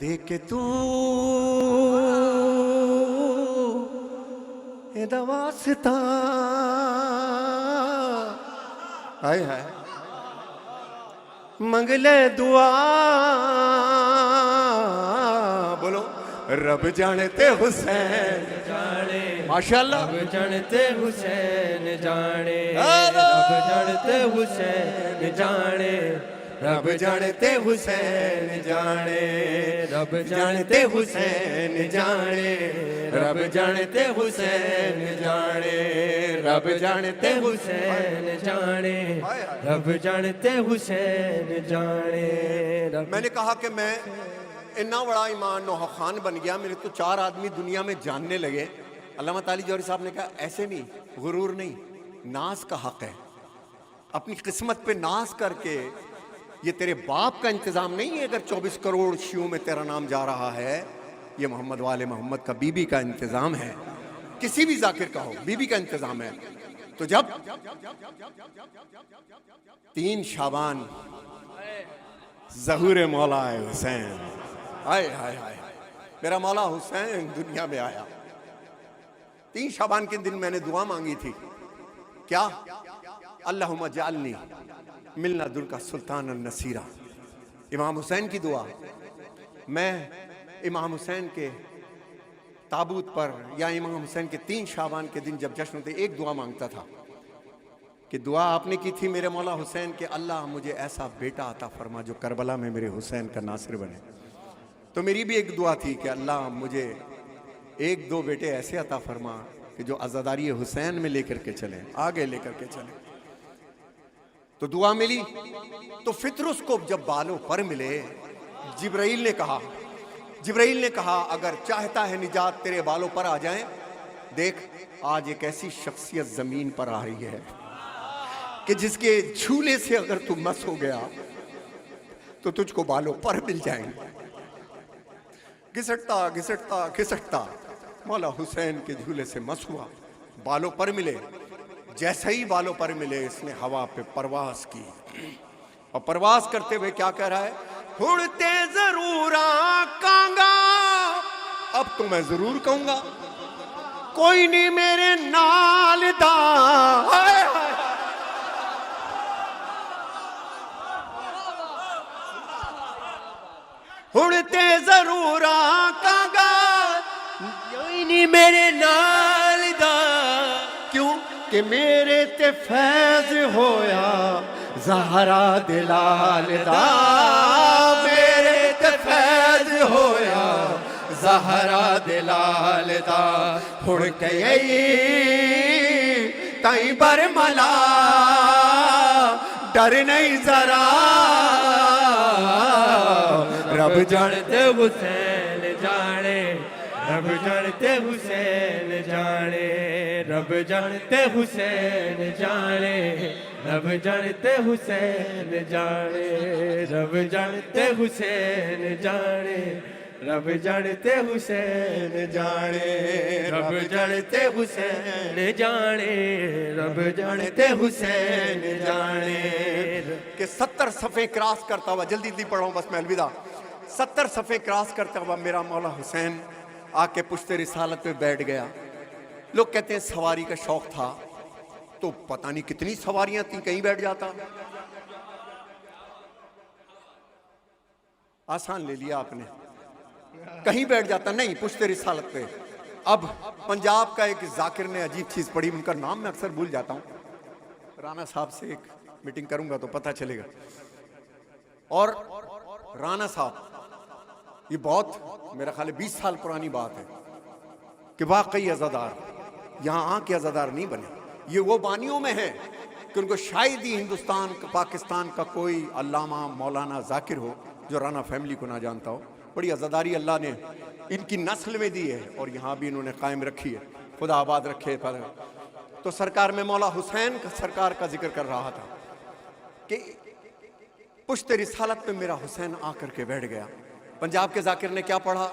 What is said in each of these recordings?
देख के तू एदा वास्ता हाय हाय मंगले दुआ बोलो रब जानते हुसैन जाने माशाल्लाह रब जानते हुसैन जाने रब जानते हुसैन जाने रब जानते हुसैन जाने रब जानते हुसैन जाने रब जानते हुसैन जाने रब जानते हुसैन जाने रब जानते हुसैन जाने मैंने कहा कि मैं इतना बड़ा ईमान नौहा खान बन गया, मेरे तो 4 आदमी दुनिया में जानने लगे। अल्लामा ताली जौहरी साहब ने कहा ऐसे नहीं, गुरूर नहीं, नाज का हक है। अपनी किस्मत पे नाज करके, ये तेरे बाप का इंतजाम नहीं है अगर 24 करोड़ शियों में तेरा नाम जा रहा है, ये मोहम्मद वाले मोहम्मद का बीबी का इंतजाम है। किसी भी जाकिर का हो, बीबी का इंतजाम है। तो जब 3 शाबान ज़हूर मौला हुसैन, हाय हाय हाय, मेरा मौला हुसैन दुनिया में आया। 3 शाबान के दिन मैंने दुआ मांगी थी, क्या? अल्लाहुम्मा जालनी मिलना दुल का सुल्तान नसीरा। इमाम हुसैन की दुआ। मैं इमाम हुसैन के ताबूत पर या इमाम हुसैन के 3 शाबान के दिन जब जश्न होते, एक दुआ मांगता था कि दुआ आपने की थी मेरे मौला हुसैन के, अल्लाह मुझे ऐसा बेटा अता फरमा जो करबला में मेरे हुसैन का नासिर बने। तो मेरी भी एक दुआ थी कि अल्लाह मुझे 1-2 बेटे ऐसे अता फरमा कि जो अज़ादारी हुसैन में लेकर के चले, आगे लेकर के चले। तो दुआ मिली। तो फितरुस को जब बालों पर मिले, जिब्राइल ने कहा अगर चाहता है निजात तेरे बालों पर आ जाए, देख आज एक ऐसी शख्सियत जमीन पर आ रही है कि जिसके झूले से अगर तू मस हो गया तो तुझको बालों पर मिल जाएंगे। घिसटता घिसटता घिसटता मौला हुसैन के झूले से मस हुआ, बालों पर मिले। जैसे ही बालों पर मिले, इसने हवा पे परवास की, और परवास करते हुए क्या कह रहा है? उड़ते जरूर आकांगा, अब तो मैं जरूर कहूंगा, कोई नहीं मेरे नाल दा। उड़ते जरूर आकांगा, कोई नहीं मेरे नाल दा, क्यों कि मेरे ते फैज होया ज़हरा दिलाल दा, मेरे ते फैज होया ज़हरा दिलाल दा। हुण कई ताई बरमला डर नहीं जरा, रब जानते हुसैन जाने रब जानते हुसैन जाने रब जानते हुसैन जाने रब जानते हुसैन जाने रब जानते हुसैन जाने रब जानते हुसैन जाने रब जानते हुसैन जाने रब जानते हुसैन जाने। कि 70 सफ़े क्रॉस करता हुआ, जल्दी जल्दी पढ़ाऊँ बस मैं अलविदा, 70 सफ़े क्रॉस करता हुआ मेरा मौला हुसैन आके पुश्ते रिसालत पे बैठ गया। लोग कहते हैं सवारी का शौक था, तो पता नहीं कितनी सवारियां थी, कहीं बैठ जाता। आसान ले लिया आपने, कहीं बैठ जाता नहीं, पुश्ते रिसालत पे। अब पंजाब का एक जाकिर ने अजीब चीज पढ़ी, उनका नाम मैं अक्सर भूल जाता हूं, राणा साहब से एक मीटिंग करूंगा तो पता चलेगा। और राणा साहब, ये बहुत मेरा ख्याल 20 साल पुरानी बात है कि वाकई अज़ादार यहाँ आके अज़ादार नहीं बने। ये वो बानियों में है कि उनको शायद ही हिंदुस्तान पाकिस्तान का कोई अल्लामा मौलाना जाकिर हो जो राणा फैमिली को ना जानता हो। बड़ी अज़ादारी अल्लाह ने इनकी नस्ल में दी है और यहाँ भी इन्होंने कायम रखी है, खुदा आबाद रखे। पर तो सरकार में मौला हुसैन का सरकार का जिक्र कर रहा था कि पुश्ते रिसालत पे मेरा हुसैन आकर के बैठ गया। पंजाब के जाकिर ने क्या पढ़ा?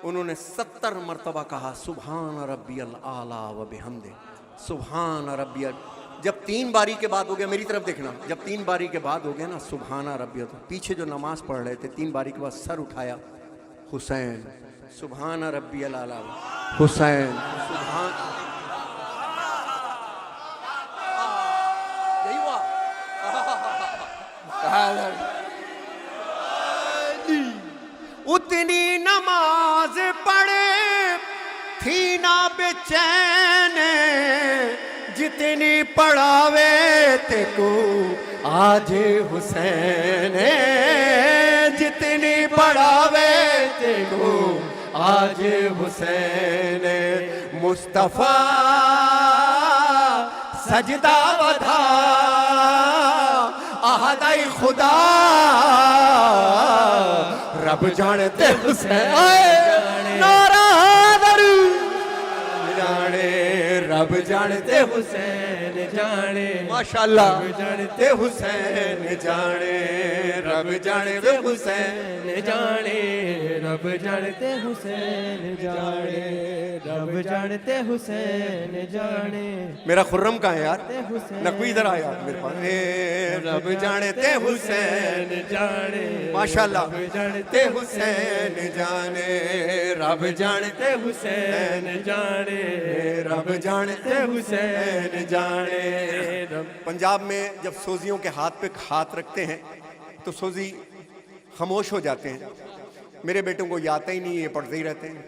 उन्होंने 70 मरतबा कहा सुभान रब्बियल आला व बिहम्दे, सुभान रब्बियल। जब 3 बारी के बाद हो गया, मेरी तरफ देखना, जब 3 बारी के बाद हो गया ना सुभान रब्बियल, तो पीछे जो नमाज पढ़ रहे थे 3 बारी के बाद सर उठाया, हुसैन, सुभान रब्बी अल-आला, हुसैन, सुभान, यही हुआ। उतनी नमाज पढ़े थी ना बेचैन, जितनी पढ़ावे ते को आज हुसैन, जितनी पढ़ावे ते को आज हुसैन। मुस्तफा सजदा वधा आहदाई खुदा, रब जानते हुसैन, नारा दरू जाने, रब जानते हुसैन जाने, माशाअल्लाह, रब जानते हुसैन जाने, रब जानते हुसैन जाने, रब जानते हुसैन जाने, रब जानते हुसैन जाने। मेरा खुर्रम कहाँ है यार, नकवी इधर आया मेरे पास। रब जानते हुसैन जाने, माशाअल्लाह, रब जानते हुसैन जाने, रब जानते हुसैन जाने, रब जानते हुसैन जाने। पंजाब में जब सोजियों के हाथ पे हाथ रखते हैं तो सोजी खामोश हो जाते हैं। मेरे बेटों को ये आता ही नहीं है, ये पढ़ते ही रहते हैं।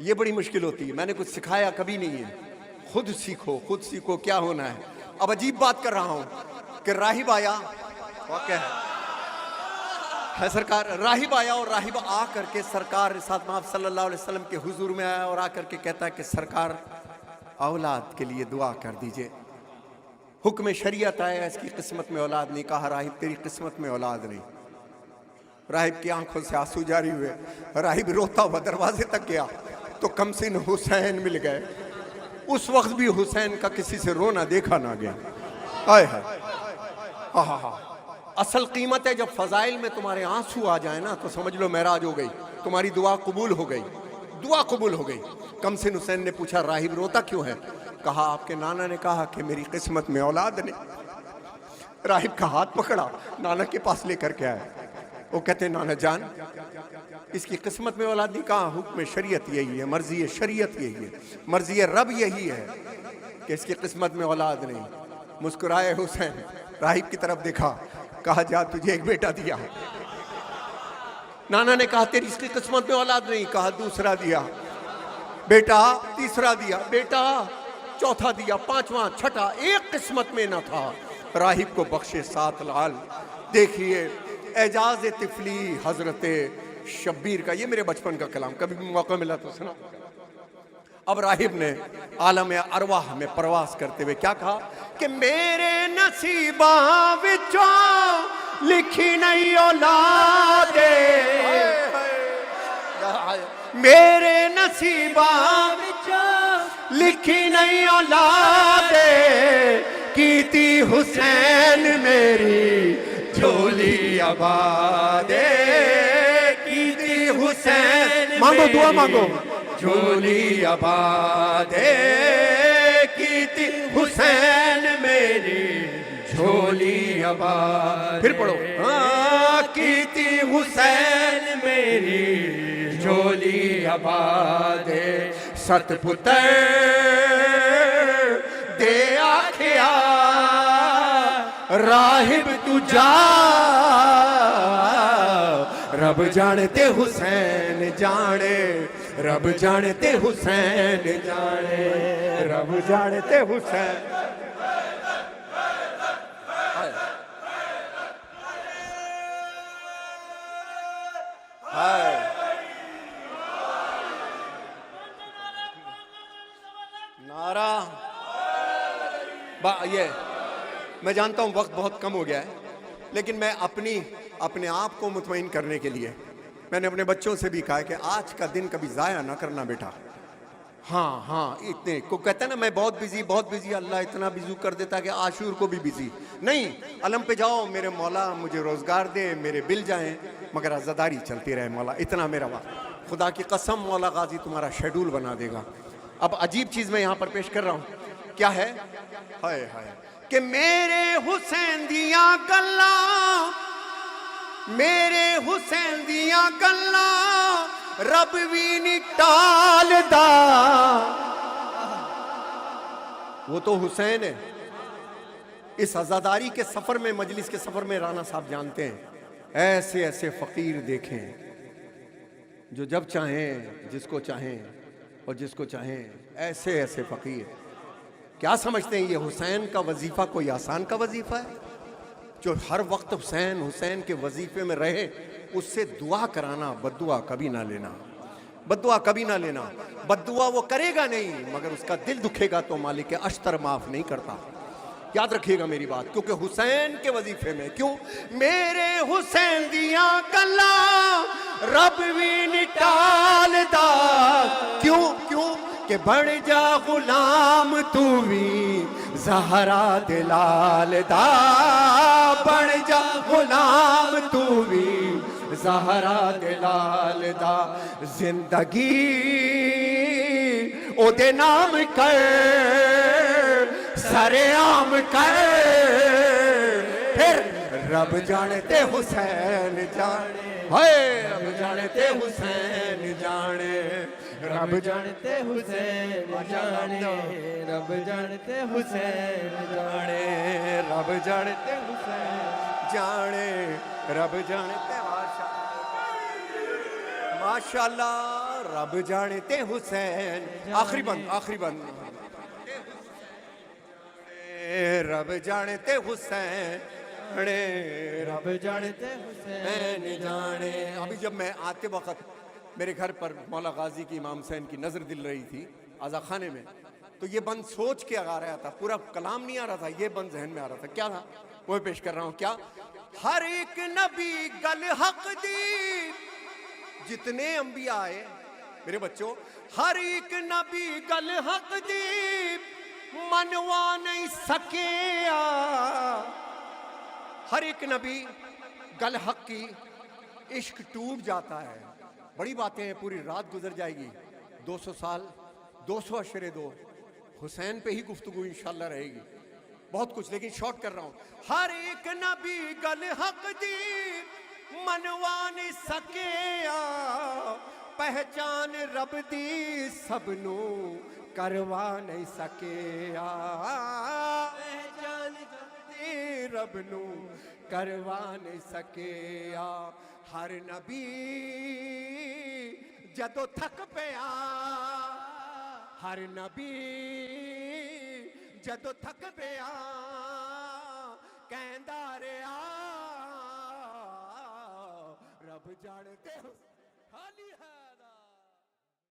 ये बड़ी मुश्किल होती है, मैंने कुछ सिखाया कभी नहीं है। खुद सीखो, खुद सीखो क्या होना है। अब अजीब बात कर रहा हूं कि राहिब आया, वाक़या है सरकार, राहिब आया और राहिब आ करके सरकार रिसात महब सल्लल्लाहु अलैहि वसल्लम के हुजूर में आया और आकर के कहता है कि सरकार औलाद के लिए दुआ कर दीजिए। हुक्म शरीयत आया, इसकी किस्मत में औलाद नहीं। कहा राहिब तेरी किस्मत में औलाद नहीं। राहिब की आंखों से आंसू जारी हुए, राहिब रोता हुआ दरवाजे तक गया तो कमसिन हुसैन मिल गए। उस वक्त भी हुसैन का किसी से रोना देखा ना गया। आए हाय, हा। असल कीमत है जब फजाइल में तुम्हारे आंसू आ जाए ना तो समझ लो महराज हो गई, तुम्हारी दुआ कबूल हो गई, दुआ कबूल हो गई। कमसिन हुसैन ने पूछा राहिब रोता क्यों है? कहा आपके नाना ने कहा कि मेरी किस्मत में औलाद नहीं। राहिब का हाथ पकड़ा, नाना के पास लेकर के आया। वो कहते नाना जान इसकी किस्मत में औलाद नहीं। कहा हुक्म शरीयत यही है, मर्जी शरीयत यही है, मर्जी रब यही है कि इसकी किस्मत में औलाद नहीं। मुस्कुराए हुसैन, राहिब की तरफ देखा, कहा जा तुझे एक बेटा दिया। नाना ने कहा तेरी इसकी किस्मत में औलाद नहीं। कहा दूसरा दिया बेटा, तीसरा दिया बेटा, चौथा दिया, पांचवा, छठा, एक किस्मत में न था। राहिब को बख्शे 7 लाल। देखिए एजाज तिफली हजरत शब्बीर का, ये मेरे बचपन का कलाम, कभी भी मौका मिला तो सुना। अब राहिब ने आलम अरवाह में प्रवास करते हुए क्या कहा कि मेरे नसीबा विचों लिखी नहीं औलादे, मेरे नसीबा विचों लिखी नहीं औलादे, कीती हुसैन मेरी झोली आबादे, कीती हुसैन मांगो दुआ मांगो, झोली आबादे, कीती हुसैन मेरी झोली आबाद। फिर पढ़ो, हाँ कीती हुसैन मेरी झोली आबादे, सतपुत्र दे आखिया राहिब तू जा, रब जानते हुसैन जाने, रब जानते हुसैन जाने, रब जानते हुसैन। हाय नारा ये मैं जानता हूं वक्त बहुत कम हो गया है, लेकिन मैं अपने आप को मुतमईन करने के लिए मैंने अपने बच्चों से भी कहा है कि आज का दिन कभी ज़ाया ना करना बेटा। हाँ इतने को कहते हैं ना मैं बहुत बिजी, अल्लाह इतना बिजी कर देता है कि आशूर को भी बिजी नहीं। अलम पे जाओ मेरे मौला मुझे रोज़गार दे, मेरे बिल जाएं, मगर अज़ादारी चलती रहे मौला, इतना मेरा वादा। खुदा की कसम मौला गाजी तुम्हारा शेड्यूल बना देगा। अब अजीब चीज़ मैं यहाँ पर पेश कर रहा हूँ, क्या है? हाय हाय कि मेरे हुसैन दिया गल्ला, मेरे हुसैन दिया गल्ला रब भी नहीं टालदा। वो तो हुसैन है। इस आजादारी के सफर में, मजलिस के सफर में राना साहब जानते हैं, ऐसे ऐसे फकीर देखें जो जब चाहें जिसको चाहें और जिसको चाहें, ऐसे ऐसे फकीर। क्या समझते हैं ये हुसैन का वजीफा कोई आसान का वजीफा है? जो हर वक्त हुसैन हुसैन के वजीफे में रहे, उससे दुआ कराना, बद्दुआ कभी ना लेना, बद्दुआ कभी ना लेना। बद्दुआ वो करेगा नहीं, मगर उसका दिल दुखेगा तो मालिक अश्तर माफ नहीं करता। याद रखिएगा मेरी बात, क्योंकि हुसैन के वजीफे में, क्यों मेरे हुसैन दिया गल्ला रब भी नहीं टालदा। क्यों क्यों कि बढ़ जा गुलाम तू भी ज़हरा दिलाल दा। बढ़ जा गुलाम तू भी ज़हरा दिलाल दा। जिंदगी ओदे नाम कर, सरेआम कर, फिर रब जाने हुसैन जाने। हाय रब जाने हुसैन जाने, रब जानते हुसैन जाने, रब जानते हुसैन जाने, रब जानते हुसैन जाने, रब जानते माशाल्लाह, रब जानते हुसैन। आखिरी बंद, आखिरी बंद। रब जानते हुसैन, रब जानते हुसैन जाने। अभी जब मैं आते वक्त मेरे घर पर मौला गाजी की इमाम हुसैन की नजर दिल रही थी आजा खाने में, तो ये बंद सोच के आ रहा था, पूरा कलाम नहीं आ रहा था, ये बंद जहन में आ रहा था। क्या था वो पेश कर रहा हूं। क्या? हर एक नबी गल हक दी, जितने अंबिया आए मेरे बच्चों, हर एक नबी गल हक दी, मनवा नहीं सके। हर एक नबी गल हक की, इश्क टूट जाता है। बड़ी बातें हैं, पूरी रात गुजर जाएगी, 200 साल, 200 अशरे दो, हुसैन पे ही गुफ्तगू इंशाल्लाह रहेगी, बहुत कुछ, लेकिन शॉर्ट कर रहा हूं। हर एक नबी गल हक दी, मनवा नहीं सके। पहचान रब दी सबनू करवा नहीं सके। पहचान रब नू करवा नहीं सके। हर नबी जदों थक पिया, हर नबी जदों थक पिया, कहंदा रहा रब जानते हो।